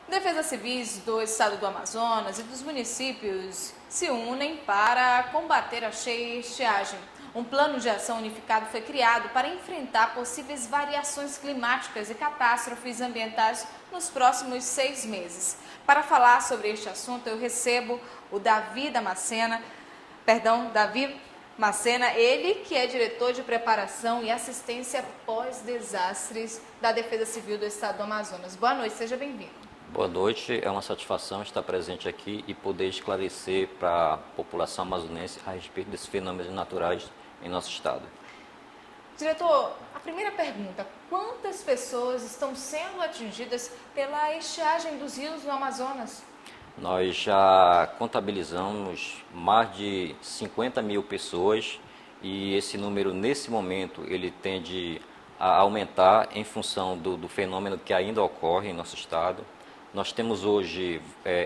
Defesas civis do estado do Amazonas e dos municípios se unem para combater a cheia e estiagem. Um plano de ação unificado foi criado para enfrentar possíveis variações climáticas e catástrofes ambientais nos próximos 6 meses. Para falar sobre este assunto, eu recebo o Davi Macena, ele que é diretor de preparação e assistência pós-desastres da Defesa Civil do estado do Amazonas. Boa noite, seja bem-vindo. Boa noite, é uma satisfação estar presente aqui e poder esclarecer para a população amazonense a respeito desses fenômenos naturais em nosso estado. Diretor, a primeira pergunta: quantas pessoas estão sendo atingidas pela estiagem dos rios no Amazonas? Nós já contabilizamos mais de 50 mil pessoas e esse número, nesse momento, ele tende a aumentar em função do fenômeno que ainda ocorre em nosso estado. Nós temos hoje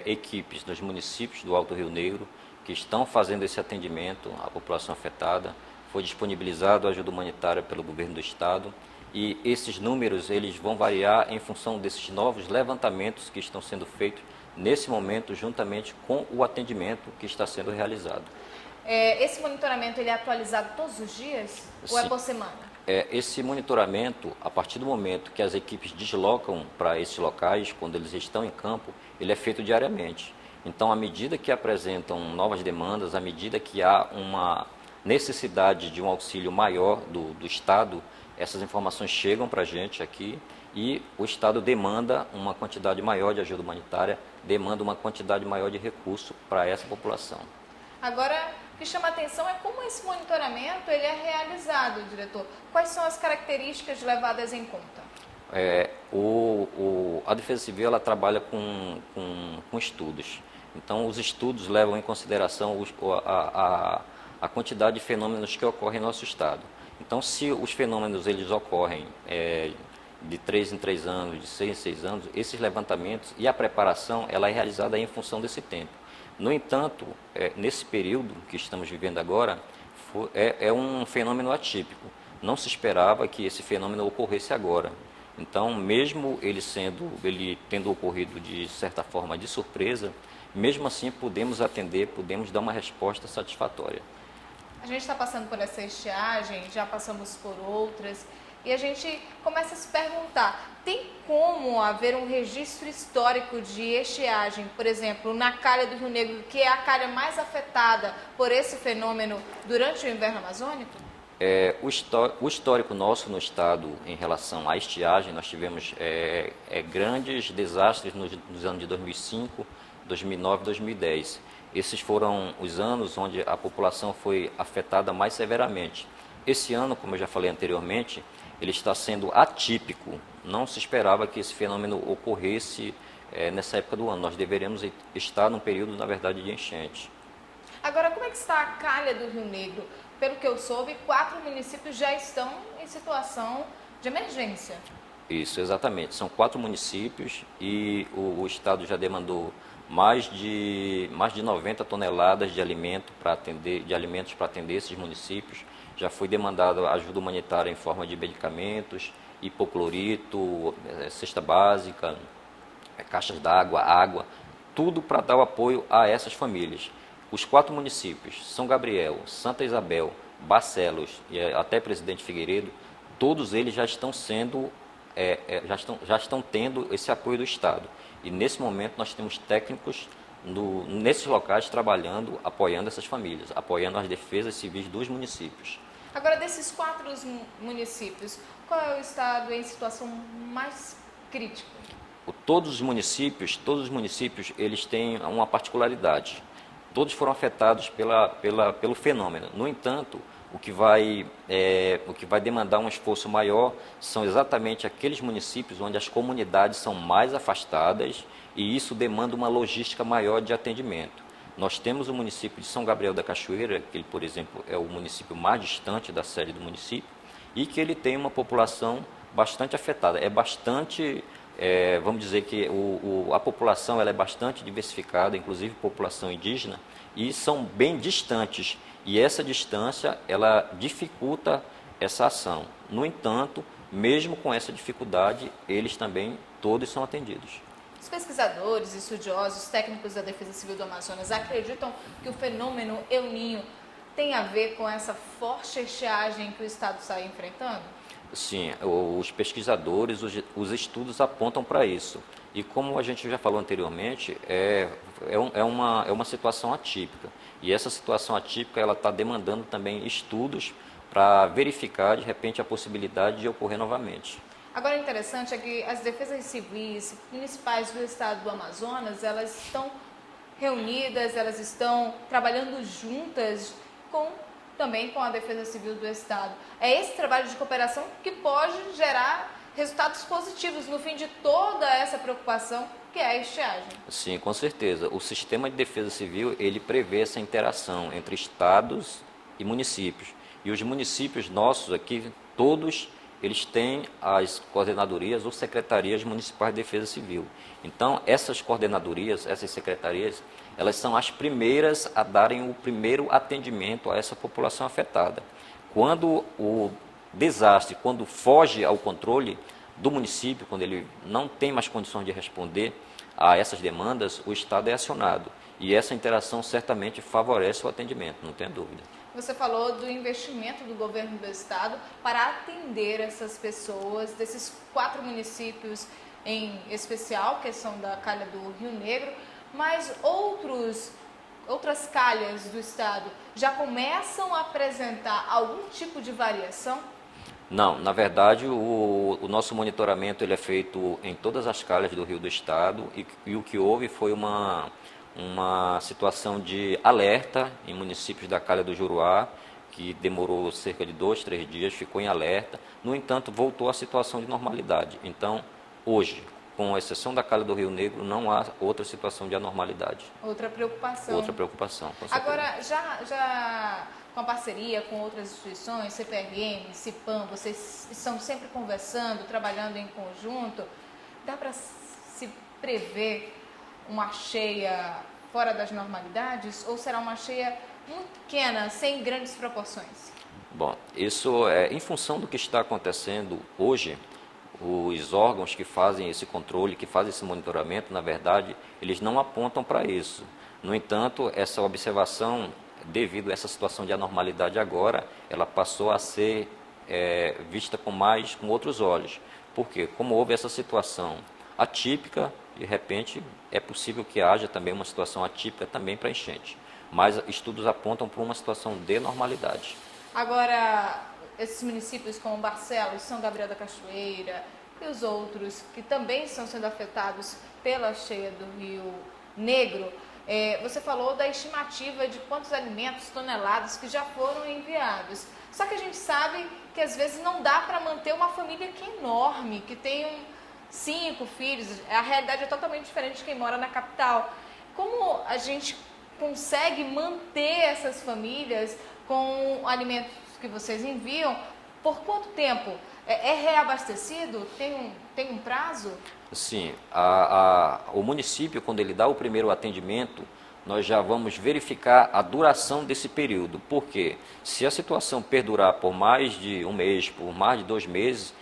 equipes dos municípios do Alto Rio Negro que estão fazendo esse atendimento à população afetada. Foi disponibilizado ajuda humanitária pelo governo do estado e esses números eles vão variar em função desses novos levantamentos que estão sendo feitos nesse momento, juntamente com o atendimento que está sendo realizado. Esse monitoramento ele é atualizado todos os dias? Ou é por semana? Esse monitoramento, a partir do momento que as equipes deslocam para esses locais, quando eles estão em campo, ele é feito diariamente. Então, à medida que apresentam novas demandas, à medida que há uma necessidade de um auxílio maior do Estado, essas informações chegam para a gente aqui e o Estado demanda uma quantidade maior de ajuda humanitária, demanda uma quantidade maior de recurso para essa população. Agora, o que chama a atenção é como esse monitoramento ele é realizado, diretor. Quais são as características levadas em conta? A Defesa Civil ela trabalha com estudos. Então, os estudos levam em consideração a quantidade de fenômenos que ocorrem no nosso estado. Então, se os fenômenos eles ocorrem de 3 em 3 anos, de 6 em 6 anos, esses levantamentos e a preparação ela é realizada em função desse tempo. No entanto, nesse período que estamos vivendo agora, é um fenômeno atípico. Não se esperava que esse fenômeno ocorresse agora. Então, mesmo ele tendo ocorrido de certa forma de surpresa, mesmo assim podemos atender, podemos dar uma resposta satisfatória. A gente está passando por essa estiagem, já passamos por outras, e a gente começa a se perguntar, tem como haver um registro histórico de estiagem, por exemplo, na calha do Rio Negro, que é a calha mais afetada por esse fenômeno durante o inverno amazônico? O histórico nosso no estado em relação à estiagem, nós tivemos grandes desastres nos anos de 2005, 2009 e 2010. Esses foram os anos onde a população foi afetada mais severamente. Esse ano, como eu já falei anteriormente, ele está sendo atípico. Não se esperava que esse fenômeno ocorresse nessa época do ano. Nós deveríamos estar num período, na verdade, de enchente. Agora, como é que está a calha do Rio Negro? Pelo que eu soube, 4 municípios já estão em situação de emergência. Isso, exatamente. São 4 municípios e o estado já demandou mais de 90 toneladas de alimentos para atender esses municípios. Já foi demandada ajuda humanitária em forma de medicamentos, hipoclorito, cesta básica, caixas d'água, água, tudo para dar o apoio a essas famílias. Os 4 municípios, São Gabriel, Santa Isabel, Barcelos e até Presidente Figueiredo, todos eles já estão tendo esse apoio do Estado. E nesse momento nós temos técnicos nesses locais trabalhando, apoiando essas famílias, apoiando as defesas civis dos municípios. Agora, desses 4 municípios, qual é o estado em situação mais crítica? Todos os municípios, eles têm uma particularidade. Todos foram afetados pelo fenômeno. No entanto, o que vai demandar um esforço maior são exatamente aqueles municípios onde as comunidades são mais afastadas e isso demanda uma logística maior de atendimento. Nós temos o município de São Gabriel da Cachoeira, que ele, por exemplo, é o município mais distante da sede do município e que ele tem uma população bastante afetada. Vamos dizer que a população ela é bastante diversificada, inclusive população indígena, e são bem distantes. E essa distância, ela dificulta essa ação. No entanto, mesmo com essa dificuldade, eles também todos são atendidos. Os pesquisadores, estudiosos, técnicos da Defesa Civil do Amazonas acreditam que o fenômeno El Niño tem a ver com essa forte estiagem que o estado está enfrentando? Sim, os pesquisadores, os estudos apontam para isso. E como a gente já falou anteriormente, é uma situação atípica. E essa situação atípica ela está demandando também estudos para verificar, de repente, a possibilidade de ocorrer novamente. Agora, o interessante é que as defesas civis municipais do estado do Amazonas, elas estão reunidas, elas estão trabalhando juntas também com a Defesa Civil do Estado. É esse trabalho de cooperação que pode gerar resultados positivos no fim de toda essa preocupação que é a estiagem. Sim, com certeza. O sistema de defesa civil, ele prevê essa interação entre estados e municípios. E os municípios nossos aqui, todos, eles têm as coordenadorias ou secretarias municipais de defesa civil. Então, essas coordenadorias, essas secretarias, elas são as primeiras a darem o primeiro atendimento a essa população afetada. Quando o desastre, quando foge ao controle do município, quando ele não tem mais condições de responder a essas demandas, o Estado é acionado. E essa interação certamente favorece o atendimento, não tem dúvida. Você falou do investimento do governo do estado para atender essas pessoas, desses 4 municípios em especial, que são da calha do Rio Negro, mas outras calhas do estado já começam a apresentar algum tipo de variação? Não, na verdade o nosso monitoramento ele é feito em todas as calhas do Rio do Estado e o que houve foi uma situação de alerta em municípios da calha do Juruá, que demorou cerca de 2, 3 dias, ficou em alerta. No entanto, voltou à situação de normalidade. Então, hoje, com exceção da calha do Rio Negro, não há outra situação de anormalidade. Outra preocupação. Outra preocupação, com certeza. Agora, já com a parceria com outras instituições, CPRM, CIPAM, vocês estão sempre conversando, trabalhando em conjunto, dá para se prever uma cheia fora das normalidades ou será uma cheia muito pequena, sem grandes proporções? Bom, isso é em função do que está acontecendo hoje. Os órgãos que fazem esse controle, que fazem esse monitoramento, na verdade, eles não apontam para isso. No entanto, essa observação, devido a essa situação de anormalidade agora, ela passou a ser vista com outros olhos. Por quê? Como houve essa situação atípica, de repente é possível que haja também uma situação atípica também para enchente. Mas estudos apontam para uma situação de normalidade. Agora, esses municípios como Barcelos, São Gabriel da Cachoeira e os outros que também estão sendo afetados pela cheia do Rio Negro, você falou da estimativa de quantos alimentos, toneladas que já foram enviados. Só que a gente sabe que às vezes não dá para manter uma família que é enorme, que tem 5 filhos, a realidade é totalmente diferente de quem mora na capital. Como a gente consegue manter essas famílias com alimentos que vocês enviam? Por quanto tempo? É reabastecido? Tem um prazo? Sim, o município, quando ele dá o primeiro atendimento, nós já vamos verificar a duração desse período. Porque se a situação perdurar por mais de 1 mês, por mais de 2 meses,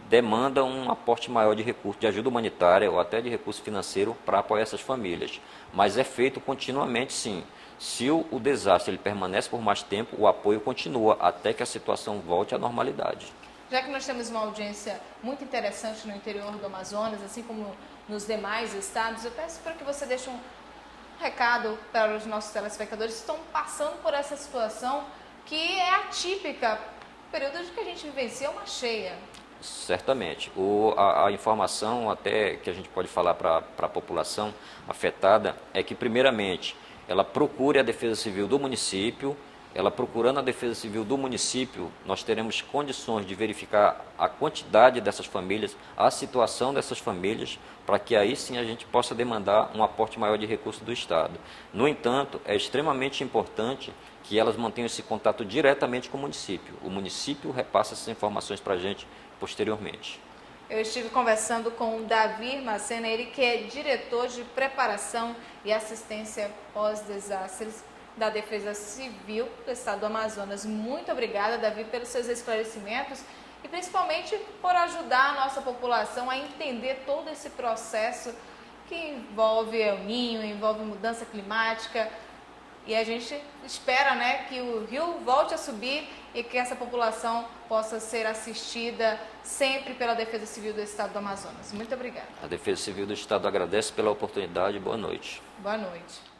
demanda um aporte maior de recursos, de ajuda humanitária ou até de recurso financeiro para apoiar essas famílias. Mas é feito continuamente, sim. Se o desastre ele permanece por mais tempo, o apoio continua até que a situação volte à normalidade. Já que nós temos uma audiência muito interessante no interior do Amazonas, assim como nos demais estados, eu peço para que você deixe um recado para os nossos telespectadores que estão passando por essa situação que é atípica, o período de que a gente vivencia uma cheia. Certamente. A informação até que a gente pode falar para a população afetada é que, primeiramente, ela procure a Defesa Civil do município. Ela procurando a Defesa Civil do município, nós teremos condições de verificar a quantidade dessas famílias, a situação dessas famílias, para que aí sim a gente possa demandar um aporte maior de recursos do Estado. No entanto, é extremamente importante que elas mantenham esse contato diretamente com o município. O município repassa essas informações para a gente posteriormente. Eu estive conversando com o Davi Macena, ele que é diretor de preparação e assistência pós-desastres da Defesa Civil do Estado do Amazonas. Muito obrigada, Davi, pelos seus esclarecimentos e principalmente por ajudar a nossa população a entender todo esse processo que envolve El Niño, envolve mudança climática. E a gente espera, né, que o rio volte a subir e que essa população possa ser assistida sempre pela Defesa Civil do Estado do Amazonas. Muito obrigada. A Defesa Civil do Estado agradece pela oportunidade. Boa noite. Boa noite.